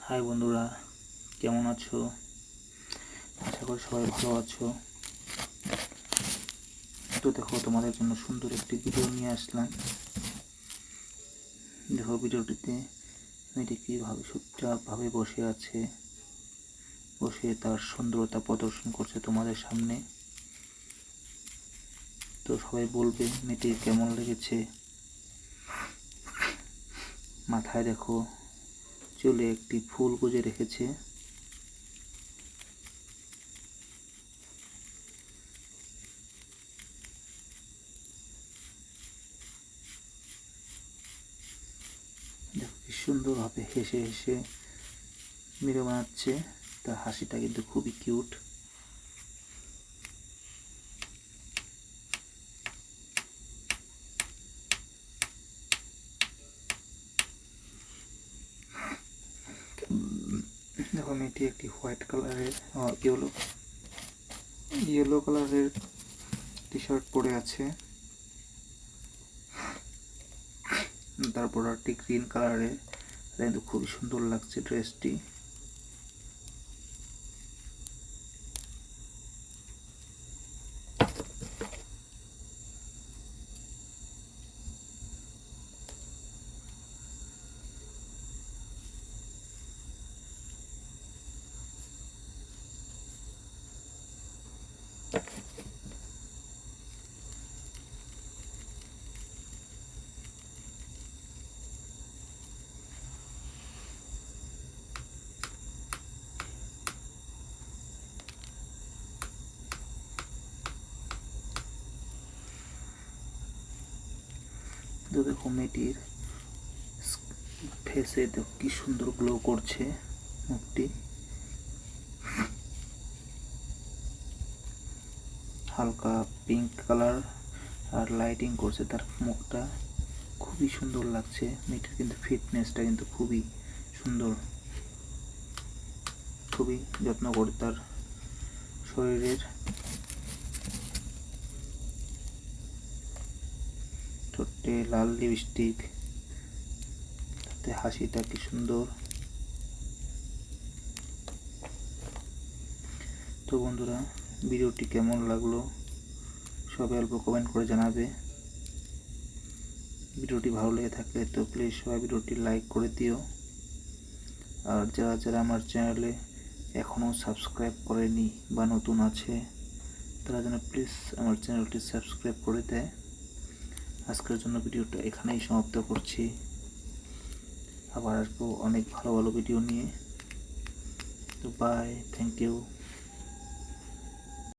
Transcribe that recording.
High বন্ধুরা, কেমন আছো? আশা করি সবাই ভালো আছো। তো দেখো, তোমাদের জন্য সুন্দর একটি ভিডিও নিয়ে আসলাম। দেখো ভিডিওটিতে মেয়েটি কীভাবে চুপচাপভাবে বসে আছে, বসে তার সুন্দরতা প্রদর্শন করছে তোমাদের সামনে। তো সবাই বলবে মেয়েটি কেমন লেগেছে। মাথায় দেখো চুলে একটি ফুল গুজে রেখেছে। দেখো কি সুন্দরভাবে হেসে হেসে ভিডিও বানাচ্ছে। তার হাসিটা কিন্তু খুবই কিউট। দেখো মেয়েটি একটি হোয়াইট কালারের ইয়েলো কালারের টি শার্ট পরে আছে। তার বর্ডারটি গ্রিন কালারের, কিন্তু খুবই সুন্দর লাগছে ড্রেসটি। তো দেখো মেয়েটির ফেসে দেখো কি সুন্দর গ্লো করছে মুখটি। হালকা পিঙ্ক কালার আর লাইটিং করছে তার মুখটা, খুবই সুন্দর লাগছে। মেয়েটির কিন্তু ফিটনেসটা কিন্তু খুবই সুন্দর, খুবই যত্ন করে তার শরীরের। ঠোঁটে লাল লিপস্টিক, তাতে হাসিটা কি সুন্দর। তো বন্ধুরা, ভিডিওটি কেমন লাগলো সবাই অল্প কমেন্ট করে জানাবে। ভিডিওটি ভালো লেগে থাকলে তো প্লিজ সবাই ভিডিওটি লাইক করে দিও। আর যারা যারা আমার চ্যানেলে এখনও সাবস্ক্রাইব করেনি বা নতুন আছে, তারা যেন প্লিজ আমার চ্যানেলটি সাবস্ক্রাইব করে দেয়। আজকের জন্য ভিডিওটা এখানেই সমাপ্ত করছি। আবার আসবো অনেক ভালো ভালো ভিডিও নিয়ে। তো বাই, থ্যাংক ইউ।